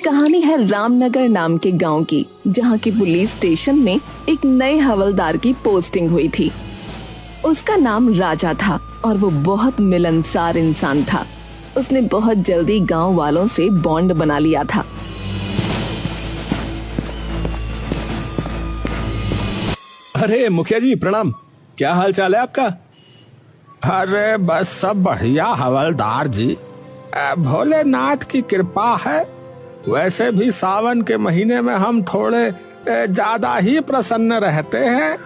कहानी है रामनगर नाम के गांव की, जहां की पुलिस स्टेशन में एक नए हवलदार की पोस्टिंग हुई थी। उसका नाम राजा था और वो बहुत मिलनसार इंसान था। उसने बहुत जल्दी गांव वालों से बॉन्ड बना लिया था। अरे मुखिया जी प्रणाम, क्या हाल चाल है आपका? अरे बस सब बढ़िया हवलदार जी, भोलेनाथ की कृपा है। वैसे भी सावन के महीने में हम थोड़े ज्यादा ही प्रसन्न रहते हैं।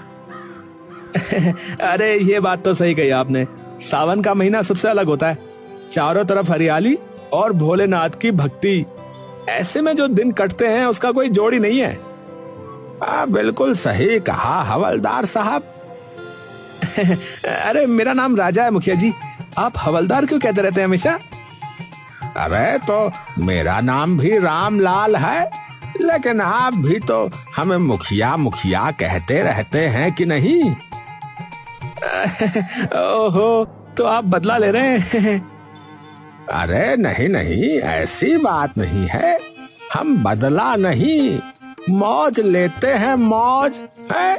अरे ये बात तो सही कही आपने, सावन का महीना सबसे अलग होता है। चारों तरफ हरियाली और भोलेनाथ की भक्ति, ऐसे में जो दिन कटते हैं उसका कोई जोड़ ही नहीं है। बिल्कुल सही कहा हवलदार साहब। अरे मेरा नाम राजा है मुखिया जी, आप हवलदार क्यों कहते रहते हैं हमेशा? अरे तो मेरा नाम भी रामलाल है, लेकिन आप भी तो हमें मुखिया मुखिया कहते रहते हैं कि नहीं? ओहो, तो आप बदला ले रहे हैं? अरे नहीं नहीं, ऐसी बात नहीं है। हम बदला नहीं, मौज लेते हैं, मौज है।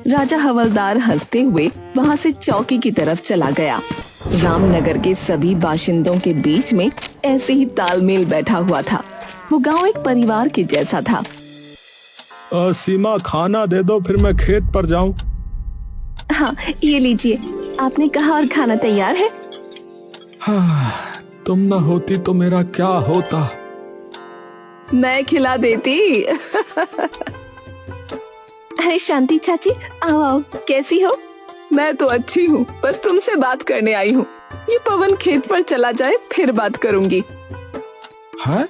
राजा हवलदार हंसते हुए वहां से चौकी की तरफ चला गया। रामनगर के सभी बाशिंदों के बीच में ऐसे ही तालमेल बैठा हुआ था। वो गांव एक परिवार के जैसा था। सीमा खाना दे दो, फिर मैं खेत पर जाऊं। हाँ ये लीजिए, आपने कहा और खाना तैयार है। हाँ, तुम ना होती तो मेरा क्या होता। मैं खिला देती। अरे शांति चाची, आओ आओ, कैसी हो? मैं तो अच्छी हूँ, बस तुमसे बात करने आई हूँ। ये पवन खेत पर चला जाए फिर बात करूंगी। है?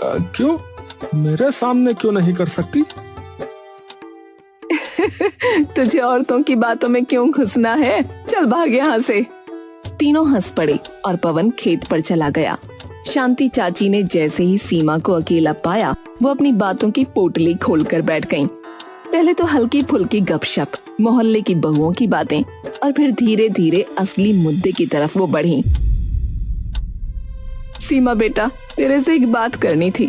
क्यों? मेरे सामने क्यों नहीं कर सकती? तुझे औरतों की बातों में क्यों घुसना है? चल भाग यहाँ से। तीनों हंस पड़े और पवन खेत पर चला गया। शांति चाची ने जैसे ही सीमा को अकेला पाया, वो अपनी बातों की पोटली खोलकर बैठ गईं। पहले तो हल्की फुल्की गपशप, मोहल्ले की बहुओं की बातें, और फिर धीरे धीरे असली मुद्दे की तरफ वो बढ़ी। सीमा बेटा, तेरे से एक बात करनी थी।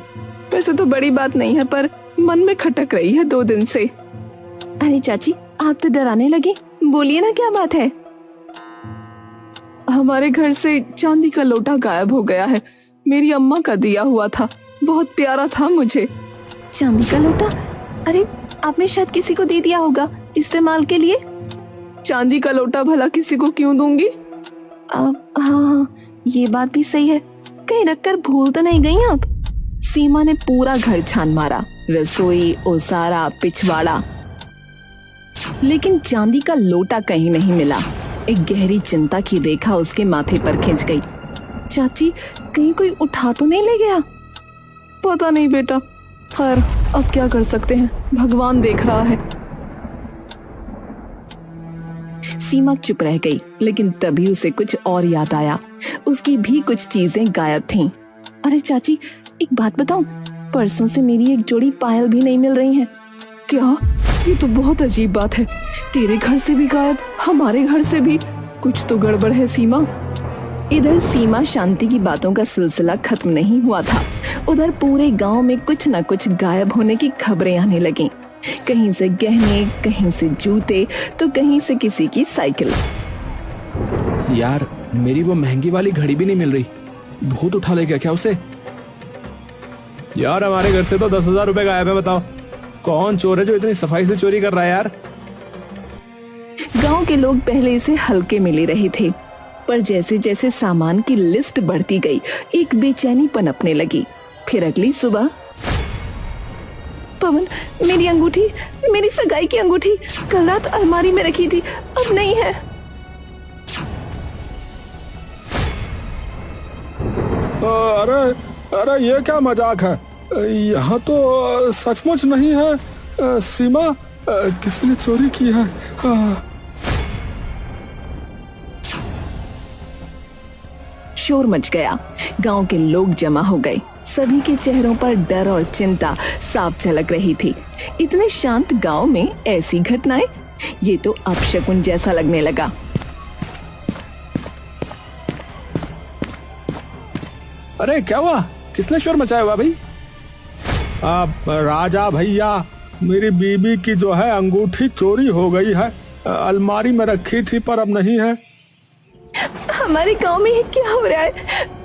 वैसे तो बड़ी बात नहीं है, पर मन में खटक रही है 2 दिन से। अरे चाची, आप तो डराने लगी, बोलिए ना क्या बात है। हमारे घर से चांदी का लोटा गायब हो गया है। मेरी अम्मा का दिया हुआ था, बहुत प्यारा था मुझे। चांदी का लोटा? अरे आपने शायद किसी को दे दिया होगा इस्तेमाल के लिए। चांदी का लोटा भला किसी को क्यों दूंगी? हाँ, ये बात भी सही है। कहीं रखकर भूल तो नहीं गई आप? सीमा ने पूरा घर छान मारा, रसोई, ओसारा, पिछवाड़ा, लेकिन चांदी का लोटा कहीं नहीं मिला। एक गहरी चिंता की रेखा उसके माथे पर खिंच गई। चाची, कहीं कोई उठा तो नहीं ले गया? पता नहीं बेटा, खैर अब क्या कर सकते हैं, भगवान देख रहा है। सीमा चुप रह गई, लेकिन तभी उसे कुछ और याद आया। उसकी भी कुछ चीजें गायब थीं। अरे चाची, एक बात बताऊं, परसों से मेरी एक जोड़ी पायल भी नहीं मिल रही है। क्या? ये तो बहुत अजीब बात है। तेरे घर से भी गायब, हमारे घर से भी। कुछ तो गड़बड़ है सीमा। इधर सीमा शांति की बातों का सिलसिला खत्म नहीं हुआ था। उधर पूरे गांव में कुछ न कुछ गायब होने की खबरें आने लगीं। कहीं से गहने, कहीं से जूते, तो कहीं से किसी की साइकिल। यार, मेरी वो महंगी वाली घड़ी भी नहीं मिल रही। भूत उठा ले गया क्या उसे? यार हमारे घर से तो 10,000 रुपए गायब है। बताओ कौन चोर है जो इतनी सफाई से चोरी कर रहा है यार? गांव के लोग पहले इसे हल्के में ले रहे थे, पर जैसे जैसे सामान की लिस्ट बढ़ती गई, एक बेचैनी पनपने लगी। फिर अगली सुबह, पवन, मेरी अंगूठी, मेरी सगाई की अंगूठी कल रात अलमारी में रखी थी, अब नहीं है। अरे अरे ये क्या मजाक है? यहाँ तो सचमुच नहीं है। सीमा, किसी ने चोरी की है। शोर मच गया। गांव के लोग जमा हो गए। सभी के चेहरों पर डर और चिंता साफ झलक रही थी। इतने शांत गांव में ऐसी घटनाएं, ये तो अपशकुन जैसा लगने लगा। अरे क्या हुआ, किसने शोर मचाया हुआ भाई? राजा भैया, मेरी बीबी की जो है अंगूठी चोरी हो गई है। अलमारी में रखी थी पर अब नहीं है। हमारे गांव में ये क्या हो रहा है?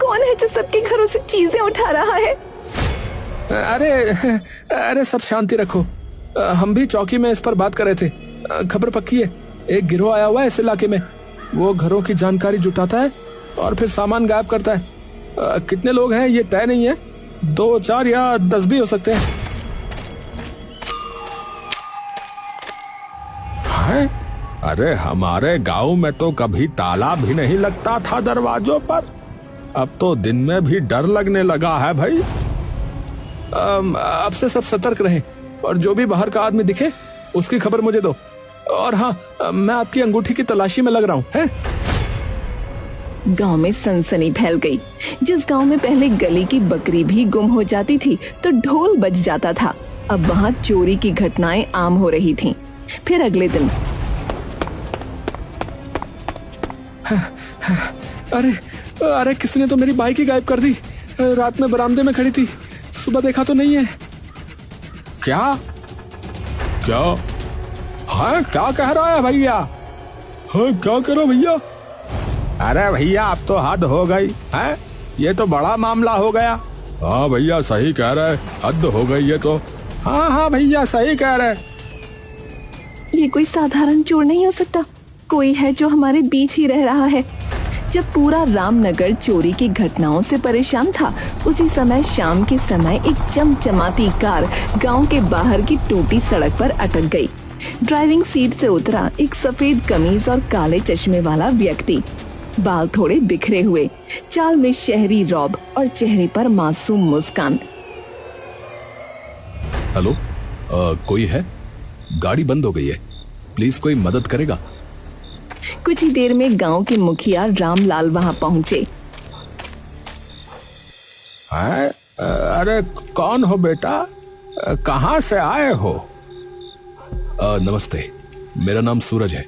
कौन है जो सबके घरों से चीजें उठा रहा है? अरे अरे सब शांति रखो। हम भी चौकी में इस पर बात कर रहे थे। खबर पक्की है, एक गिरोह आया हुआ है इस इलाके में। वो घरों की जानकारी जुटाता है और फिर सामान गायब करता है। कितने लोग हैं ये तय नहीं है, 2, 4 या 10 भी हो सकते हैं। अरे हमारे गांव में तो कभी ताला भी नहीं लगता था दरवाजों पर, अब तो दिन में भी डर लगने लगा है भाई। अब से सब सतर्क रहें और जो भी बाहर का आदमी दिखे उसकी खबर मुझे दो। और हाँ, मैं आपकी अंगूठी की तलाशी में लग रहा हूँ हैं? गांव में सनसनी फैल गई। जिस गांव में पहले गली की बकरी भी गुम हो जाती थी तो ढोल बज जाता था, अब वहां चोरी की घटनाएं आम हो रही थीं। फिर अगले दिन अरे अरे किसने तो मेरी बाइक ही गायब कर दी। रात में बरामदे में खड़ी थी, सुबह देखा तो नहीं है। क्या क्या हाँ, क्या कह रहा है भैया? हाँ क्या करो भैया? अरे भैया अब तो हद हो गई है, ये तो बड़ा मामला हो गया। हाँ भैया सही कह रहे, हद हो गई ये तो। हाँ भैया सही कह रहे। ये कोई साधारण चोर नहीं हो सकता, कोई है जो हमारे बीच ही रह रहा है। जब पूरा रामनगर चोरी की घटनाओं से परेशान था, उसी समय शाम के समय एक चमचमाती कार गांव के बाहर की टूटी सड़क पर अटक गई। ड्राइविंग सीट से उतरा एक सफेद कमीज और काले चश्मे वाला व्यक्ति, बाल थोड़े बिखरे हुए, चाल में शहरी रौब और चेहरे पर मासूम मुस्कान। हेलो, कोई है? गाड़ी बंद हो गई है, प्लीज कोई मदद करेगा? कुछ ही देर में गांव के मुखिया रामलाल वहां पहुंचे। अरे कौन हो बेटा, कहाँ से आए हो? नमस्ते, मेरा नाम सूरज है।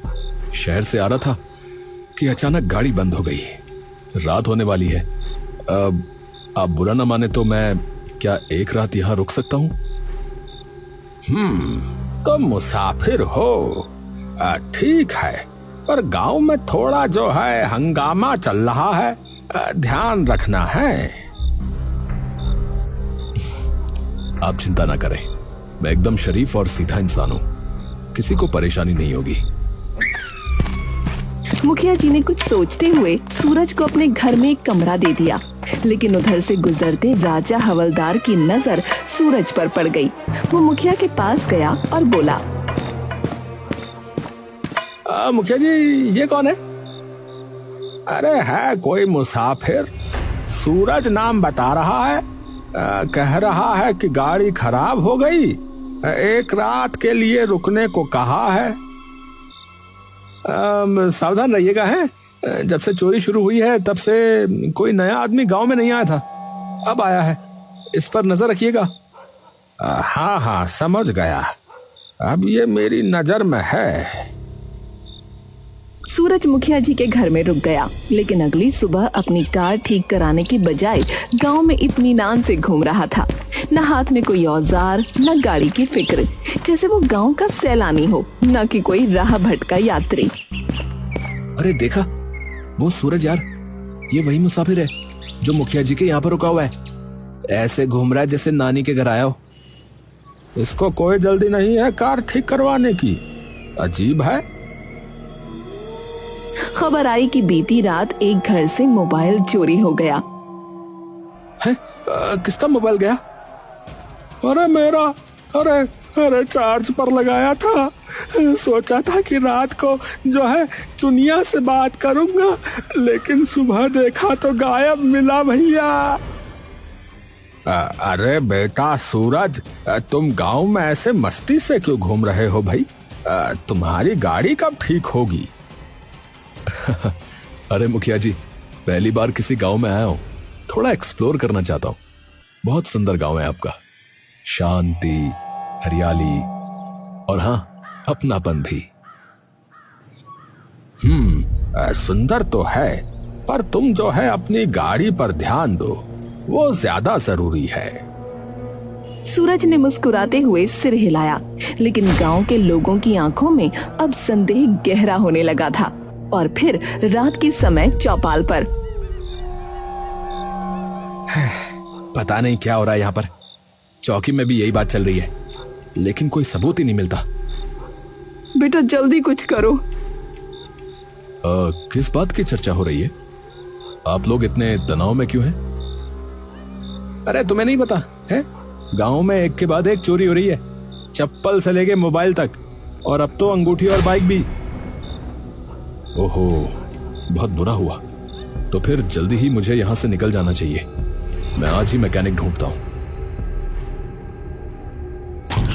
शहर से आ रहा था कि अचानक गाड़ी बंद हो गई। रात होने वाली है। आप बुरा ना माने तो मैं क्या एक रात यहाँ रुक सकता हूँ? तो मुसाफिर हो, ठीक है, पर गांव में थोड़ा जो है हंगामा चल रहा है, ध्यान रखना है। आप चिंता ना करें, मैं एकदम शरीफ और सीधा इंसान हूँ, किसी को परेशानी नहीं होगी। मुखिया जी ने कुछ सोचते हुए सूरज को अपने घर में एक कमरा दे दिया, लेकिन उधर से गुजरते राजा हवलदार की नजर सूरज पर पड़ गई। वो मुखिया के पास गया और बोला, मुखिया जी ये कौन है? अरे है कोई मुसाफिर, सूरज नाम बता रहा है। कह रहा है कि गाड़ी खराब हो गई, एक रात के लिए रुकने को कहा है। सावधान रहिएगा हैं, जब से चोरी शुरू हुई है तब से कोई नया आदमी गांव में नहीं आया था, अब आया है, इस पर नजर रखिएगा। हाँ समझ गया, अब ये मेरी नजर में है। सूरज मुखिया जी के घर में रुक गया, लेकिन अगली सुबह अपनी कार ठीक कराने की बजाय गांव में इत्मीनान से घूम रहा था। न हाथ में कोई औजार, न गाड़ी की फिक्र, जैसे वो गांव का सैलानी हो, न कि कोई राह भटका यात्री। अरे देखा, वो सूरज यार, ये वही मुसाफिर है जो मुखिया जी के यहाँ पर रुका हुआ है। ऐसे घूम रहा है जैसे नानी के घर आया हो। इसको कोई जल्दी नहीं है कार ठीक करवाने की, अजीब है। खबर आई कि बीती रात एक घर से मोबाइल चोरी हो गया। है? किसका मोबाइल गया? अरे मेरा, अरे चार्ज पर लगाया था, सोचा था कि रात को जो है चुनिया से बात करूंगा, लेकिन सुबह देखा तो गायब मिला भैया। अरे बेटा सूरज, तुम गांव में ऐसे मस्ती से क्यों घूम रहे हो भाई? तुम्हारी गाड़ी कब ठीक होगी? अरे मुखिया जी, पहली बार किसी गांव में आया हूँ, थोड़ा एक्सप्लोर करना चाहता हूँ। बहुत सुंदर गांव है आपका, शांति, हरियाली और हाँ अपनापन भी। सुंदर तो है, पर तुम जो है अपनी गाड़ी पर ध्यान दो, वो ज्यादा जरूरी है। सूरज ने मुस्कुराते हुए सिर हिलाया, लेकिन गांव के लोगों की आंखों में अब संदेह गहरा होने लगा था। और फिर रात के समय चौपाल पर पता नहीं क्या हो रहा है यहाँ पर। चौकी में भी यही बात चल रही है, लेकिन कोई सबूत ही नहीं मिलता। बेटा जल्दी कुछ करो। किस बात की चर्चा हो रही है? आप लोग इतने तनाव में क्यों हैं? अरे तुम्हें नहीं पता है, गांव में एक के बाद एक चोरी हो रही है, चप्पल से लेके मोबाइल तक, और अब तो अंगूठी और बाइक भी। ओहो, बहुत बुरा हुआ। तो फिर जल्दी ही मुझे यहां से निकल जाना चाहिए। मैं आज ही मैकेनिक ढूंढता हूं।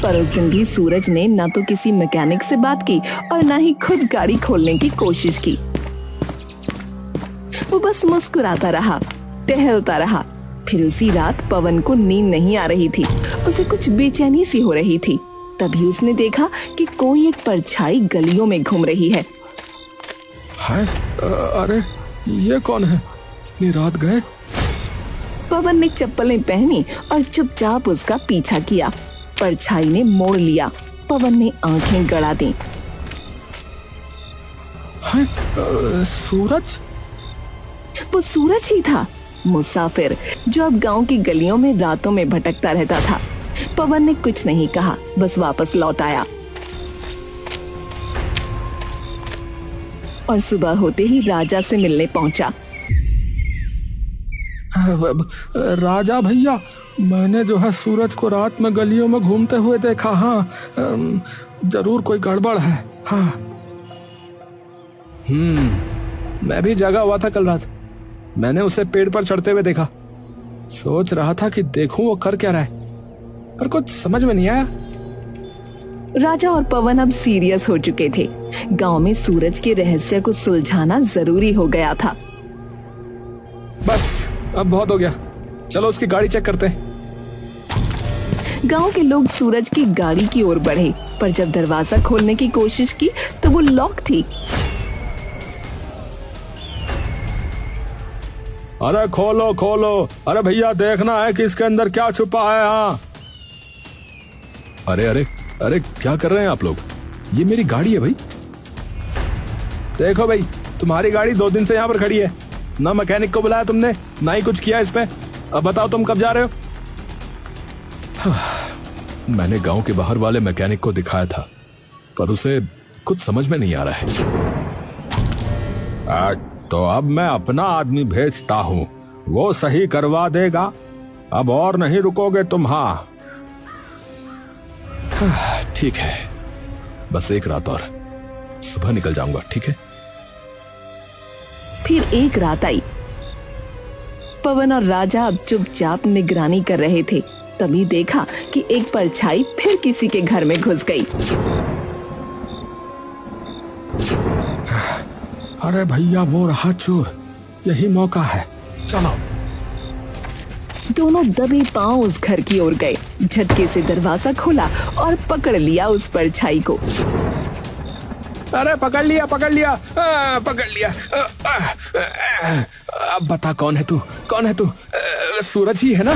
पर उस दिन भी सूरज ने न तो किसी मैकेनिक से बात की और न ही खुद गाड़ी खोलने की कोशिश की। वो बस मुस्कुराता रहा, टहलता रहा। फिर उसी रात पवन को नींद नहीं आ रही थी, उसे कुछ बेचैनी सी हो रही थी। तभी उसने देखा कि कोई एक परछाई गलियों में घूम रही है। अरे ये कौन है? इतनी रात गए। पवन ने चप्पलें पहनी और चुपचाप उसका पीछा किया। परछाई ने मोड़ लिया। पवन ने आंखें गड़ा दी। सूरज? वो सूरज ही था, मुसाफिर जो अब गांव की गलियों में रातों में भटकता रहता था। पवन ने कुछ नहीं कहा, बस वापस लौट आया। और सुबह होते ही राजा से मिलने पहुंचा। राजा भैया, मैंने जो है सूरज को रात में गलियों में घूमते हुए देखा। हाँ, जरूर कोई गड़बड़ है। हाँ। मैं भी जागा हुआ था कल रात। मैंने उसे पेड़ पर चढ़ते हुए देखा। सोच रहा था कि देखूं वो कर क्या रहा है, पर कुछ समझ में नहीं आया। राजा और पवन अब सीरियस हो चुके थे। गांव में सूरज के रहस्य को सुलझाना जरूरी हो गया था। बस अब बहुत हो गया, चलो उसकी गाड़ी चेक करते हैं। गांव के लोग सूरज की गाड़ी की ओर बढ़े, पर जब दरवाजा खोलने की कोशिश की तो वो लॉक थी। अरे खोलो खोलो, अरे भैया देखना है कि इसके अंदर क्या छुपा है। हाँ। अरे अरे अरे, क्या कर रहे हैं आप लोग? ये मेरी गाड़ी है भाई। देखो भाई, तुम्हारी गाड़ी 2 दिन से यहाँ पर खड़ी है, ना मैकेनिक को बुलाया तुमने, ना ही कुछ किया इस पे। अब बताओ तुम कब जा रहे हो? मैंने गांव के बाहर वाले मैकेनिक को दिखाया था, पर उसे कुछ समझ में नहीं आ रहा है। तो अब मैं अपना आदमी भेजता हूँ, वो सही करवा देगा। अब और नहीं रुकोगे तुम? हाँ ठीक है, बस एक रात और, सुबह निकल जाऊंगा। ठीक है। फिर एक रात आई। पवन और राजा अब चुपचाप निगरानी कर रहे थे। तभी देखा कि एक परछाई फिर किसी के घर में घुस गई। अरे भैया, वो रहा चोर, यही मौका है, चलो। दोनों दबे पांव उस घर की ओर गए, झटके से दरवाजा खोला और पकड़ लिया उस परछाई को। अरे पकड़ लिया, पकड़ लिया, पकड़ लिया। अब बता, कौन है तू? कौन है तू? सूरज ही है ना?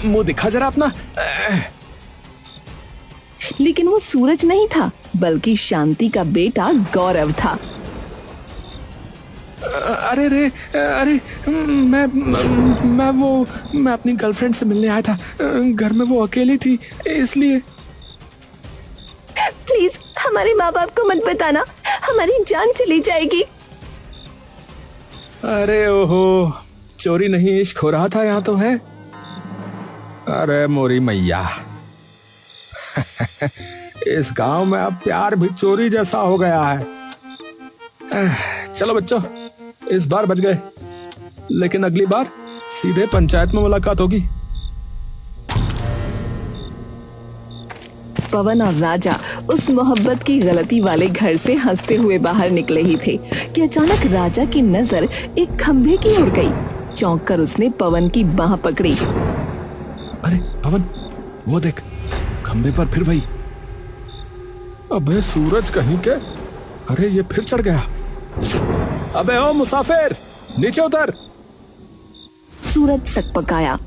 मुंह दिखा जरा अपना। लेकिन वो सूरज नहीं था, बल्कि शांति का बेटा गौरव था। अरे रे, अरे मैं अपनी गर्लफ्रेंड से मिलने आया था। घर में वो अकेली थी, इसलिए। प्लीज हमारे माँ बाप को मत बताना, हमारी जान चली जाएगी। अरे ओहो, चोरी नहीं इश्क हो रहा था यहाँ तो है। अरे मोरी मैया, इस गांव में अब प्यार भी चोरी जैसा हो गया है। चलो बच्चों, इस बार बच गए, लेकिन अगली बार सीधे पंचायत में मुलाकात होगी। पवन और राजा उस मोहब्बत की गलती वाले घर से हंसते हुए बाहर निकले ही थे कि अचानक राजा की नजर एक खंभे की ओर गई। चौंक कर उसने पवन की बाह पकड़ी। अरे पवन, वो देख, खंभे पर फिर वही। अबे सूरज कहीं के, अरे ये फिर चढ़ गया। अबे ओ मुसाफिर, नीचे उतर। सूरज सकपकाया,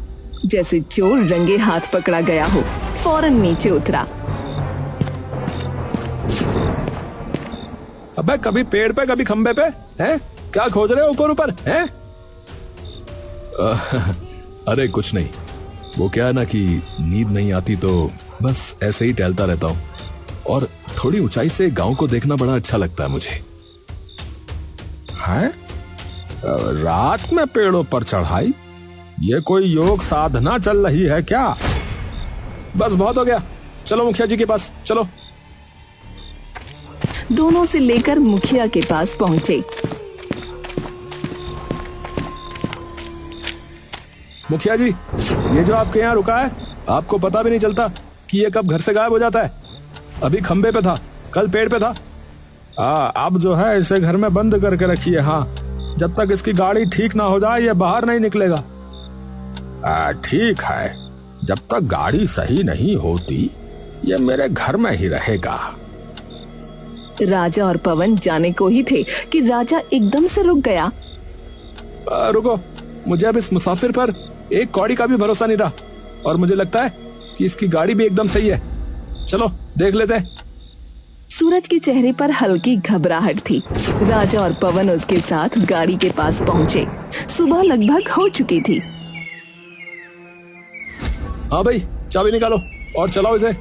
जैसे चोर रंगे हाथ पकड़ा गया हो। फौरन नीचे उतरा। अबे कभी पेड़ पे कभी खंबे पे, हैं? क्या खोज रहे हो ऊपर ऊपर, हैं? अरे कुछ नहीं, वो क्या है ना कि नींद नहीं आती तो बस ऐसे ही टहलता रहता हूँ, और थोड़ी ऊंचाई से गांव को देखना बड़ा अच्छा लगता है मुझे। है? रात में पेड़ों पर चढ़ाई? ये कोई योग साधना चल रही है क्या? बस बहुत हो गया, चलो मुखिया जी के पास चलो। दोनों से लेकर मुखिया के पास पहुंचे। मुखिया जी, ये जो आपके यहाँ रुका है, आपको पता भी नहीं चलता कि ये कब घर से गायब हो जाता है। अभी खंबे पे था, कल पेड़ पे था। अब जो है इसे घर में बंद करके रखिए। हाँ, जब तक इसकी गाड़ी ठीक ना हो जाए ये बाहर नहीं निकलेगा। ठीक है, जब तक गाड़ी सही नहीं होती ये मेरे घर में ही रहेगा। राजा और पवन जाने को ही थे कि राजा एकदम से रुक गया। रुको, मुझे अब इस मुसाफिर पर एक कौड़ी का भी भरोसा नहीं रहा, और मुझे लगता है कि इसकी गाड़ी भी एकदम सही है। चलो देख लेते हैं। सूरज के चेहरे पर हल्की घबराहट थी। राजा और पवन उसके साथ गाड़ी के पास पहुंचे। सुबह लगभग हो चुकी थी। हाँ भाई, चाबी निकालो और चलाओ इसे।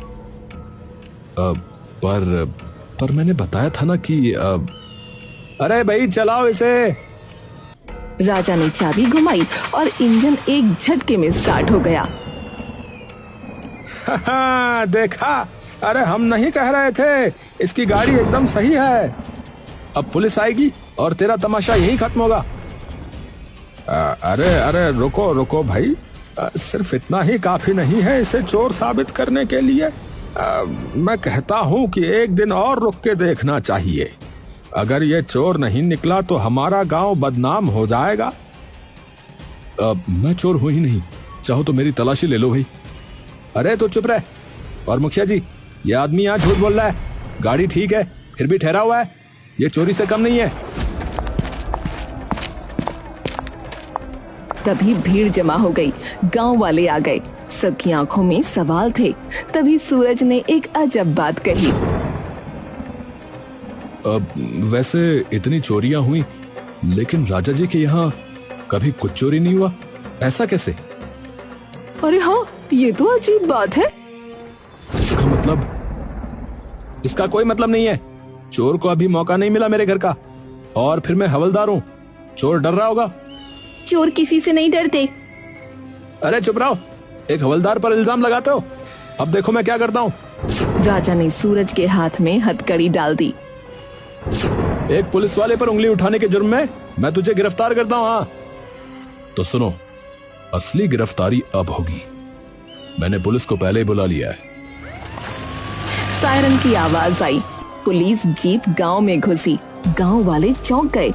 पर मैंने बताया था ना कि अरे भाई चलाओ इसे। राजा ने चाबी घुमाई और इंजन एक झटके में स्टार्ट हो गया। देखा, अरे हम नहीं कह रहे थे, इसकी गाड़ी एकदम सही है। अब पुलिस आएगी और तेरा तमाशा यहीं खत्म होगा। अरे रुको रुको भाई, सिर्फ इतना ही काफी नहीं है इसे चोर साबित करने के लिए। मैं कहता हूँ कि एक दिन और रुक के देखना चाहिए। अगर ये चोर नहीं निकला तो हमारा गांव बदनाम हो जाएगा। मैं चोर हूं ही नहीं, चाहो तो मेरी तलाशी ले लो भाई। अरे तो चुप रह। और मुखिया जी, ये आदमी यहाँ झूठ बोल रहा है। गाड़ी ठीक है फिर भी ठहरा हुआ है, ये चोरी से कम नहीं है। तभी भीड़ जमा हो गई। गांव वाले आ गए। सबकी आंखों में सवाल थे। तभी सूरज ने एक अजब बात कही। वैसे इतनी चोरियां हुई, लेकिन राजा जी के यहाँ कभी कुछ चोरी नहीं हुआ, ऐसा कैसे? अरे हाँ, ये तो अजीब बात है। इसका मतलब? इसका कोई मतलब नहीं है। चोर को अभी मौका नहीं मिला मेरे घर का, और फिर मैं हवलदार हूँ। चोर डर रहा होगा। चोर किसी से नहीं डरते। अरे चुप रहो, एक हवलदार पर इल्जाम लगाते हो। अब देखो मैं क्या करता हूँ। राजा ने सूरज के हाथ में हथकड़ी डाल दी। एक पुलिस वाले पर उंगली उठाने के जुर्म में मैं तुझे गिरफ्तार करता हूँ। हाँ तो सुनो, असली गिरफ्तारी अब होगी। मैंने पुलिस को पहले ही बुला लिया है। सायरन की आवाज आई। पुलिस जीप गांव में घुसी। गांव वाले चौंक गए।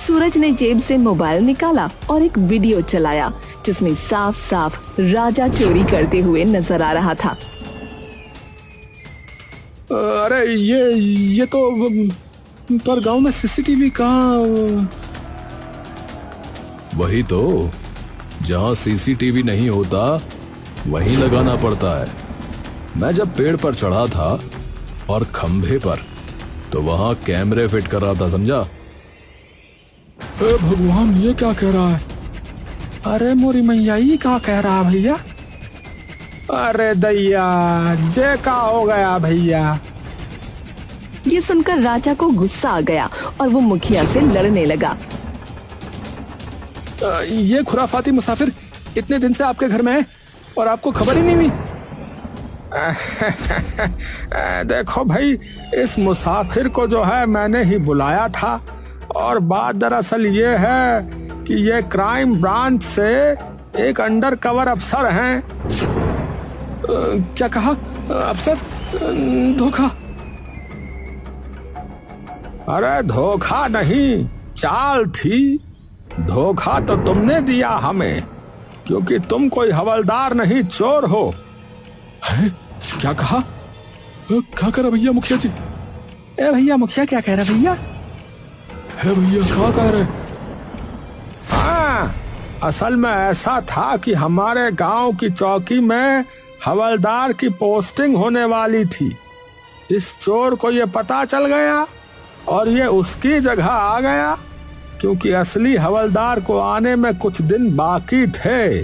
सूरज ने जेब से मोबाइल निकाला और एक वीडियो चलाया जिसमें साफ साफ राजा चोरी करते हुए नजर आ रहा था। अरे ये तो पर गांव में सीसीटीवी कहाँ? वही तो, जहाँ सीसीटीवी नहीं होता वहीं लगाना पड़ता है। मैं जब पेड़ पर चढ़ा था और खंभे पर, तो वहां कैमरे फिट कर रहा था, समझा? भगवान, ये क्या कह रहा है? अरे मोरी मैया, ये क्या कह रहा है भैया? अरे दैया, जे का हो गया भैया? ये सुनकर राजा को गुस्सा आ गया और वो मुखिया से लड़ने लगा। ये खुराफाती मुसाफिर इतने दिन से आपके घर में है और आपको खबर ही नहीं हुई? देखो भाई, इस मुसाफिर को जो है मैंने ही बुलाया था, और बात दरअसल ये है कि ये क्राइम ब्रांच से एक अंडर कवर अफसर हैं। क्या कहा? अफसर? धोखा? अरे धोखा नहीं, चाल थी। धोखा तो तुमने दिया हमें, क्योंकि तुम कोई हवलदार नहीं, चोर हो। है? क्या कहा? क्या करा भैया मुखिया जी? ए भैया, मुखिया क्या कह रहा भैया? है भैया, क्या कह रहे? हाँ, असल में ऐसा था कि हमारे गांव की चौकी में हवलदार की पोस्टिंग होने वाली थी। इस चोर को ये पता चल गया और ये उसकी जगह आ गया, क्योंकि असली हवलदार को आने में कुछ दिन बाकी थे।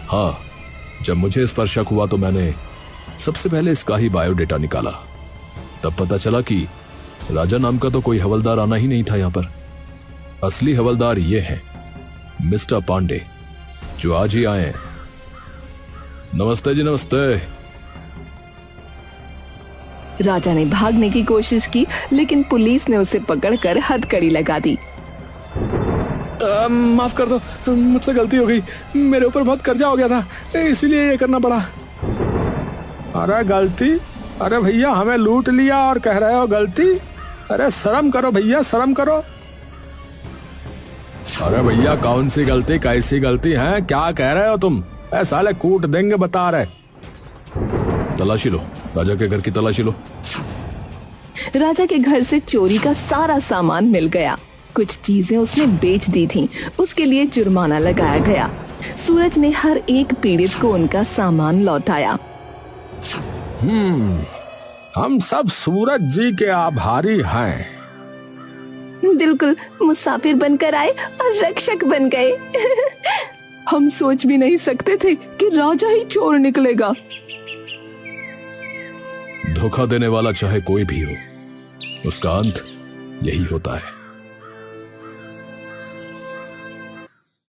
हाँ, जब मुझे इस पर शक हुआ तो मैंने सबसे पहले इसका ही बायोडेटा निकाला। तब पता चला कि राजा नाम का तो कोई हवलदार आना ही नहीं था यहाँ पर। असली हवलदार ये हैं, मिस्टर पांडे, जो आज ही आए हैं। नमस्ते जी, नमस्ते। राजा ने भागने की कोशिश की, लेकिन पुलिस ने उसे पकड़कर हथकड़ी लगा दी। माफ कर दो, मुझसे गलती हो गई। मेरे ऊपर बहुत कर्जा हो गया था, इसीलिए ये करना पड़ा। अरे गलती? अरे भैया, हमें लूट लिया और कह रहे हो गलती? अरे शर्म करो भैया, शर्म करो। अरे भैया, कौन सी गलती, कैसी गलती है, क्या कह रहे हो तुम? साले कूट देंगे बता रहे। तलाशी लो, राजा के घर की तलाशी लो। राजा के घर से चोरी का सारा सामान मिल गया। कुछ चीजें उसने बेच दी थीं, उसके लिए जुर्माना लगाया गया। सूरज ने हर एक पीड़ित को उनका सामान लौटाया। हम सब सूरज जी के आभारी हैं। बिल्कुल, मुसाफिर बनकर आए और रक्षक बन गए। हम सोच भी नहीं सकते थे कि राजा ही चोर निकलेगा। धोखा देने वाला चाहे कोई भी हो, उसका अंत यही होता है।